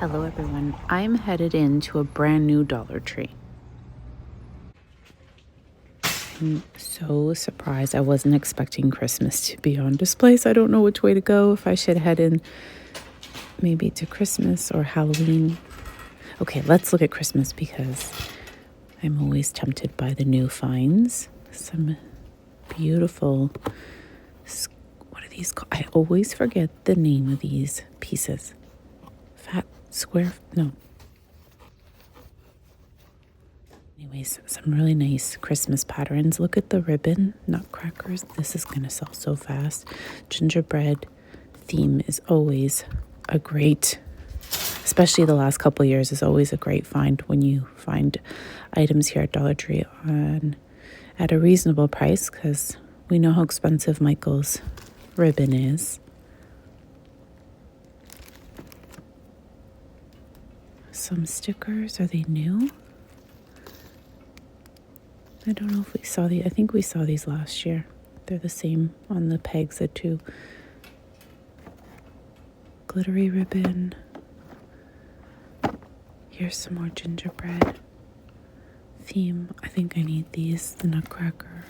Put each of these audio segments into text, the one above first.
Hello everyone, I'm headed into a brand new Dollar Tree. I'm so surprised. I wasn't expecting Christmas to be on display, so I don't know which way to go, if I should head in maybe to Christmas or Halloween. Okay, let's look at Christmas because I'm always tempted by the new finds. Some beautiful, what are these called? I always forget the name of these pieces. Fat square, no. Anyways, some really nice Christmas patterns. Look at the ribbon, nutcrackers. This is going to sell so fast. Gingerbread theme is always a great, especially the last couple of years, is always a great find when you find items here at Dollar Tree at a reasonable price, because we know how expensive Michael's ribbon is. Some stickers, are they new? I don't know if we saw these. I think we saw these last year. They're the same on the pegs, the two. Glittery ribbon. Here's some more gingerbread theme. I think I need these, the nutcracker.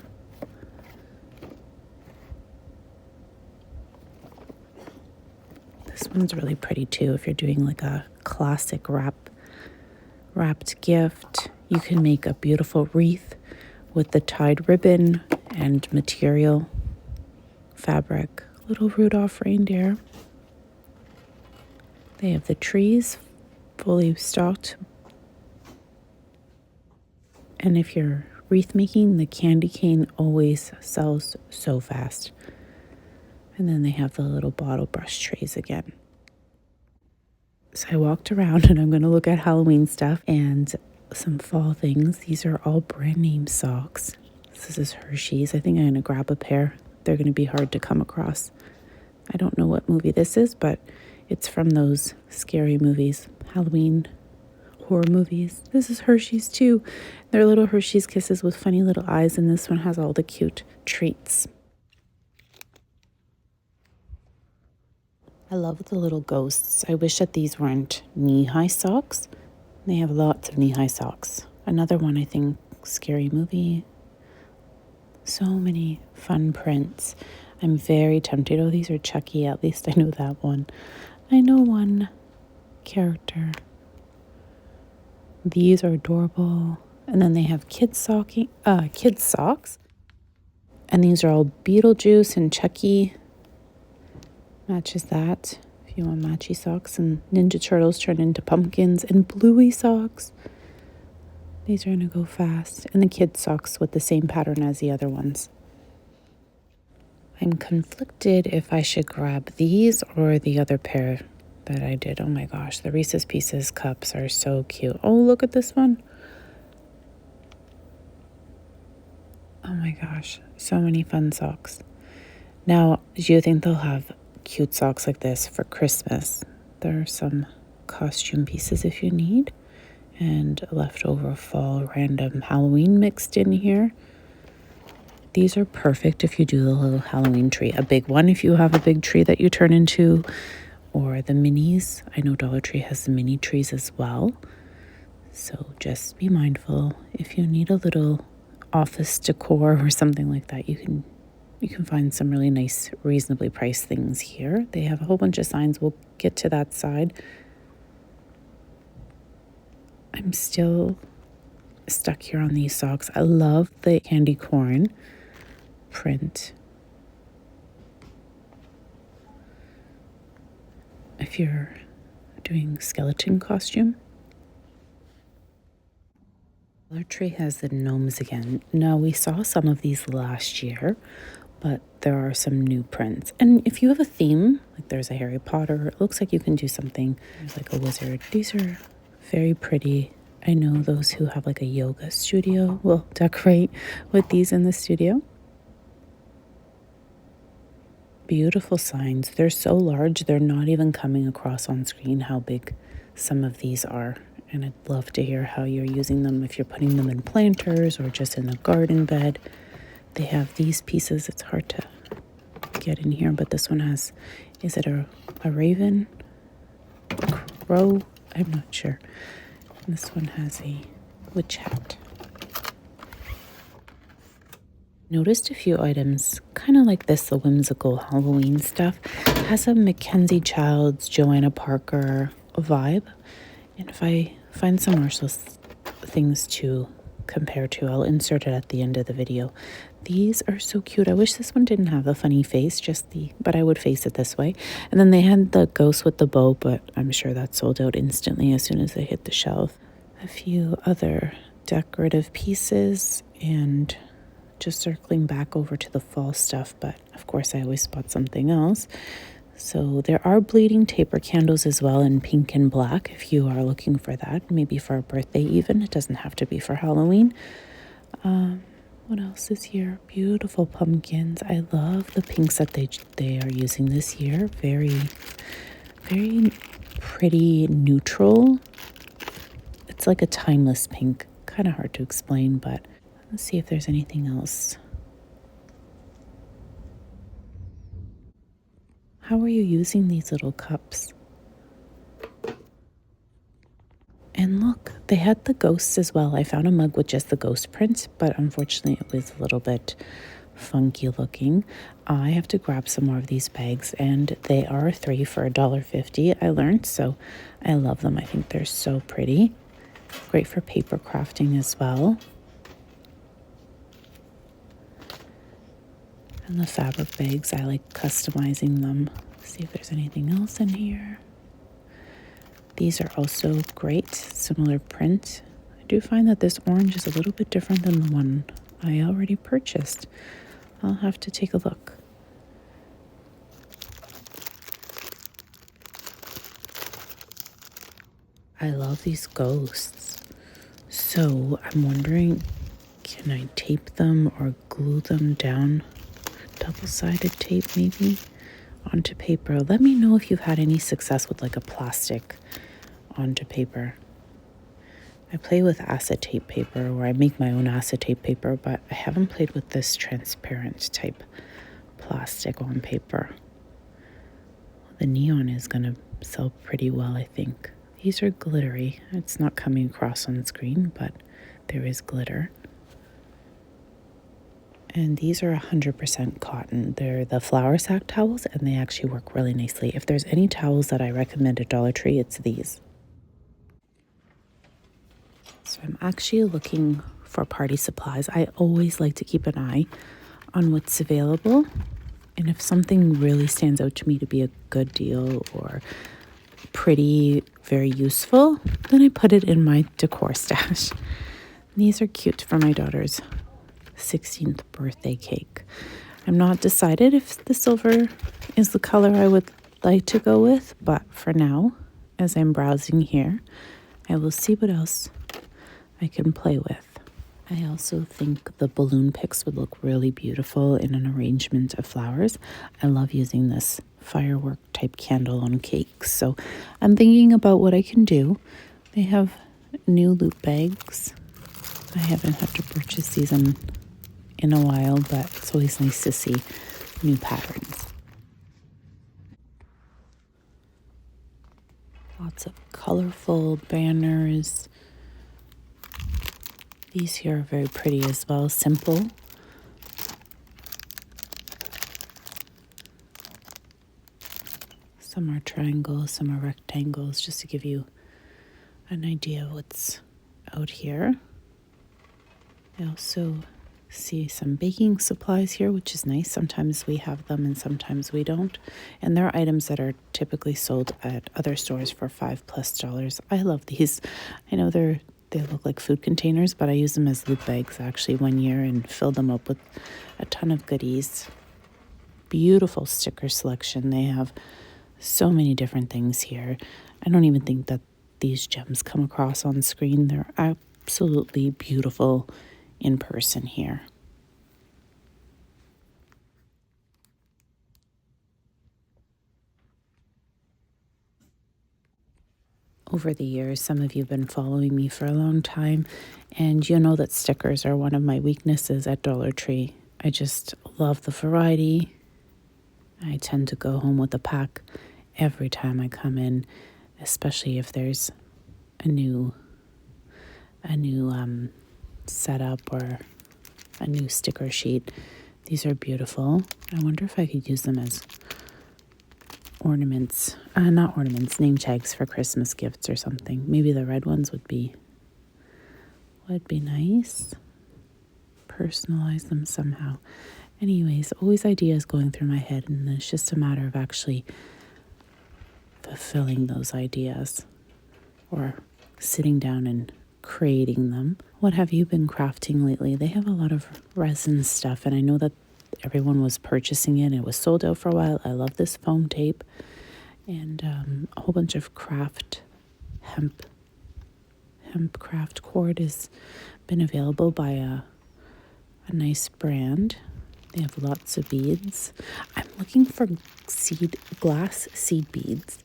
This one's really pretty too. If you're doing like a classic wrapped gift, you can make a beautiful wreath with the tied ribbon and material, fabric, little Rudolph reindeer. They have the trees fully stocked. And if you're wreath making, the candy cane always sells so fast. And then they have the little bottle brush trays again. So I walked around and I'm going to look at Halloween stuff and some fall things. These are all brand name socks. This is Hershey's. I think I'm going to grab a pair. They're going to be hard to come across. I don't know what movie this is, but it's from those scary movies, Halloween horror movies. This is Hershey's too. They're little Hershey's Kisses with funny little eyes, and this one has all the cute treats. I love the little ghosts. I wish that these weren't knee-high socks. They have lots of knee-high socks. Another one, I think, scary movie. So many fun prints. I'm very tempted. Oh, these are Chucky. At least I know that one. I know one character. These are adorable. And then they have kids socks. And these are all Beetlejuice and Chucky. Matches that. If you want matchy socks, and Ninja Turtles turn into pumpkins, and bluey socks. These are going to go fast. And the kids' socks with the same pattern as the other ones. I'm conflicted if I should grab these or the other pair that I did. Oh my gosh, the Reese's Pieces cups are so cute. Oh, look at this one. Oh my gosh, so many fun socks. Now, do you think they'll have cute socks like this for Christmas? There are some costume pieces if you need, and leftover fall random Halloween mixed in here. These are perfect if you do the little Halloween tree. A big one if you have a big tree that you turn into, or the minis. I know Dollar Tree has the mini trees as well. So just be mindful. If you need a little office decor or something like that, you can find some really nice, reasonably priced things here. They have a whole bunch of signs. We'll get to that side. I'm still stuck here on these socks. I love the candy corn print. If you're doing skeleton costume. Dollar Tree has the gnomes again. Now, we saw some of these last year, but there are some new prints. And if you have a theme, like there's a Harry Potter, it looks like you can do something. There's like a wizard. These are very pretty. I know those who have like a yoga studio will decorate with these in the studio. Beautiful signs. They're so large, they're not even coming across on screen how big some of these are. And I'd love to hear how you're using them, if you're putting them in planters or just in a garden bed. They have these pieces. It's hard to get in here, but this one has, is it a raven? A crow? I'm not sure. This one has a witch hat. Noticed a few items, kind of like this, the whimsical Halloween stuff. It has a Mackenzie Childs, Joanna Parker vibe. And if I find some more things to compare to, I'll insert it at the end of the video. These are so cute. I wish this one didn't have the funny face, but I would face it this way. And then they had the ghost with the bow, but I'm sure that sold out instantly as soon as they hit the shelf. A few other decorative pieces, and just circling back over to the fall stuff, but of course I always spot something else. So there are bleeding taper candles as well in pink and black if you are looking for that, maybe for a birthday even. It doesn't have to be for Halloween. What else is here? Beautiful pumpkins. I love the pinks that they are using this year. Very, very pretty neutral. It's like a timeless pink. Kind of hard to explain, but let's see if there's anything else. How are you using these little cups? And look, they had the ghosts as well. I found a mug with just the ghost print, but unfortunately it was a little bit funky looking. I have to grab some more of these bags, and they are 3 for $1.50, I learned, so I love them. I think they're so pretty. Great for paper crafting as well. And the fabric bags, I like customizing them. See if there's anything else in here. These are also great, similar print. I do find that this orange is a little bit different than the one I already purchased. I'll have to take a look. I love these ghosts. So I'm wondering, can I tape them or glue them down? Double-sided tape maybe onto paper. Let me know if you've had any success with like a plastic onto paper. I play with acetate paper, or I make my own acetate paper, but I haven't played with this transparent type plastic on paper. The neon is going to sell pretty well, I think. These are glittery. It's not coming across on screen, but there is glitter. And these are 100% cotton. They're the flour sack towels, and they actually work really nicely. If there's any towels that I recommend at Dollar Tree, it's these. So I'm actually looking for party supplies. I always like to keep an eye on what's available. And if something really stands out to me to be a good deal or pretty, very useful, then I put it in my decor stash. These are cute for my daughter's 16th birthday cake. I'm not decided if the silver is the color I would like to go with, but for now, as I'm browsing here, I will see what else I can play with. I also think the balloon picks would look really beautiful in an arrangement of flowers. I love using this firework type candle on cakes, so I'm thinking about what I can do. They have new loop bags. I haven't had to purchase these in a while, but it's always nice to see new patterns. Lots of colorful banners. These here are very pretty as well, simple. Some are triangles, some are rectangles, just to give you an idea of what's out here. I also see some baking supplies here, which is nice. Sometimes we have them and sometimes we don't. And there are items that are typically sold at other stores for $5+. I love these. I know they look like food containers, but I use them as loop bags actually one year and filled them up with a ton of goodies. Beautiful sticker selection. They have so many different things here. I don't even think that these gems come across on screen. They're absolutely beautiful in person here. Over the years, some of you have been following me for a long time, and you know that stickers are one of my weaknesses at Dollar Tree. I just love the variety. I tend to go home with a pack every time I come in, especially if there's a new setup or a new sticker sheet. These are beautiful. I wonder if I could use them as ornaments, not ornaments, name tags for Christmas gifts or something. Maybe the red ones would be nice. Personalize them somehow. Anyways, always ideas going through my head, and it's just a matter of actually fulfilling those ideas or sitting down and creating them. What have you been crafting lately? They have a lot of resin stuff, and I know that everyone was purchasing it. It was sold out for a while. I love this foam tape and a whole bunch of hemp craft cord has been available by a nice brand. They have lots of beads. I'm looking for glass seed beads.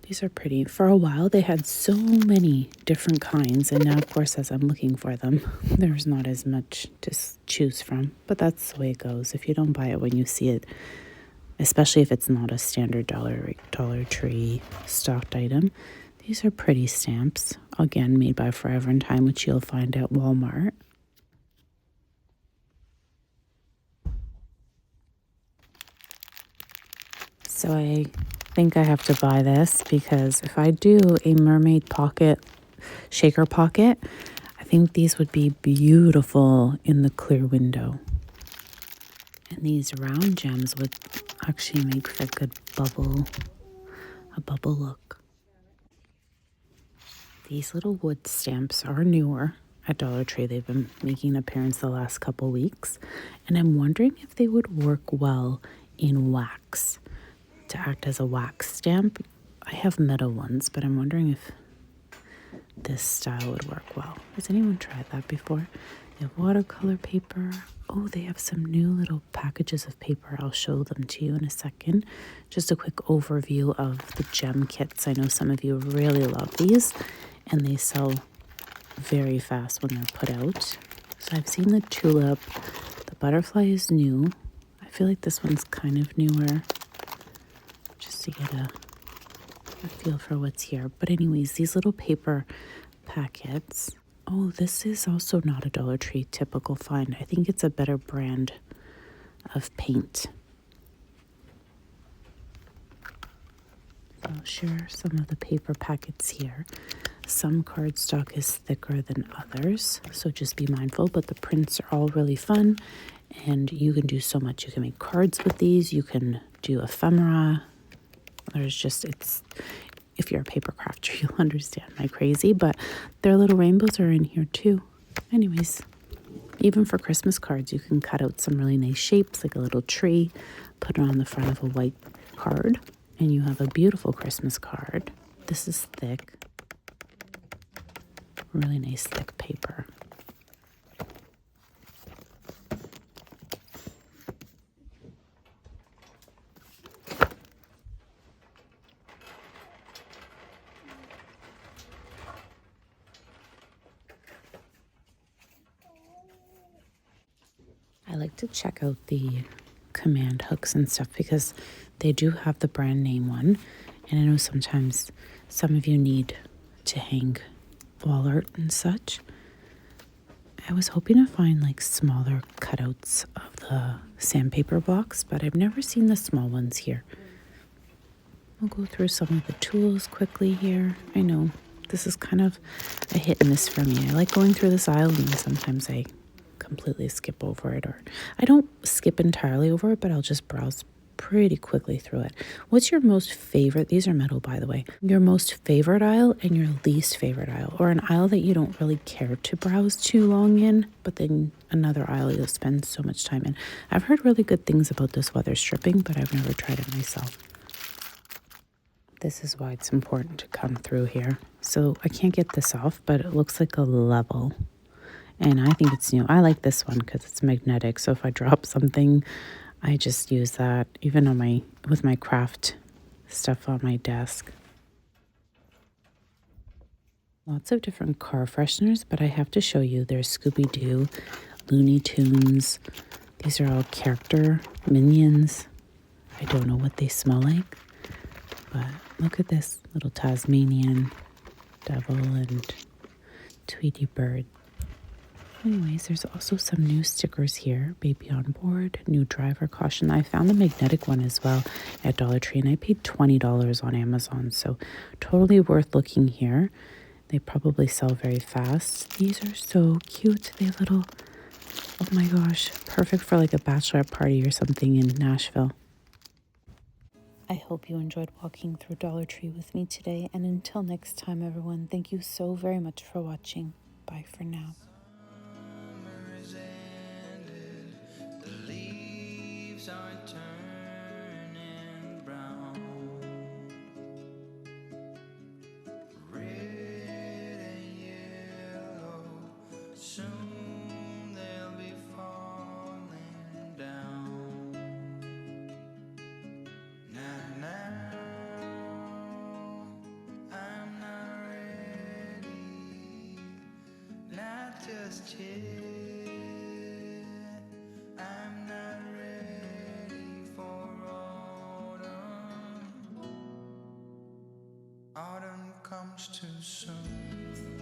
These are pretty. For a while, they had so many different kinds, and now, of course, as I'm looking for them, there's not as much to choose from. But that's the way it goes. If you don't buy it when you see it, especially if it's not a standard Dollar Tree stocked item, these are pretty stamps. Again, made by Forever and Time, which you'll find at Walmart. So I think I have to buy this because if I do a mermaid shaker pocket, I think these would be beautiful in the clear window. And these round gems would actually make for a good a bubble look. These little wood stamps are newer at Dollar Tree. They've been making an appearance the last couple weeks, and I'm wondering if they would work well in wax. To act as a wax stamp. I have metal ones, but I'm wondering if this style would work well. Has anyone tried that before? They have watercolor paper. Oh, they have some new little packages of paper. I'll show them to you in a second. Just a quick overview of the gem kits. I know some of you really love these, and they sell very fast when they're put out. So I've seen the tulip. The butterfly is new. I feel like this one's kind of newer, to get a feel for what's here. But anyways, these little paper packets. Oh, this is also not a Dollar Tree typical find. I think it's a better brand of paint. I'll share some of the paper packets here. Some cardstock is thicker than others, so just be mindful, but the prints are all really fun, and you can do so much. You can make cards with these. You can do ephemera. If you're a paper crafter, you'll understand my crazy, but their little rainbows are in here too. Anyways, even for Christmas cards, you can cut out some really nice shapes, like a little tree, put it on the front of a white card, and you have a beautiful Christmas card. This is thick, really nice thick paper. I like to check out the command hooks and stuff because they do have the brand name one, and I know sometimes some of you need to hang wall art and such. I was hoping to find like smaller cutouts of the sandpaper box, but I've never seen the small ones here. I'll go through some of the tools quickly here. I know this is kind of a hit and miss for me. I like going through this aisle, and sometimes I completely skip over it, or I don't skip entirely over it, but I'll just browse pretty quickly through it. What's your most favorite? These are metal, by the way. Your most favorite aisle and your least favorite aisle, or an aisle that you don't really care to browse too long in, but then another aisle you'll spend so much time in. I've heard really good things about this weather stripping, but I've never tried it myself. This is why it's important to come through here. So I can't get this off, but it looks like a level. And I think it's new. I like this one because it's magnetic. So if I drop something, I just use that even on with my craft stuff on my desk. Lots of different car fresheners, but I have to show you. There's Scooby-Doo, Looney Tunes. These are all character minions. I don't know what they smell like, but look at this little Tasmanian devil and Tweety bird. Anyways, there's also some new stickers here. Baby on board, new driver caution. I found the magnetic one as well at Dollar Tree, and I paid $20 on Amazon, so totally worth looking here. They probably sell very fast. These are so cute. They little, oh my gosh, perfect for like a bachelorette party or something in Nashville. I hope you enjoyed walking through Dollar Tree with me today, and until next time, everyone, thank you so very much for watching. Bye for now. Summer is ended, the leaves are turning brown. Red and yellow, soon they'll be falling down. Now, I'm not ready, not just yet. I'm not ready for autumn. Autumn comes too soon.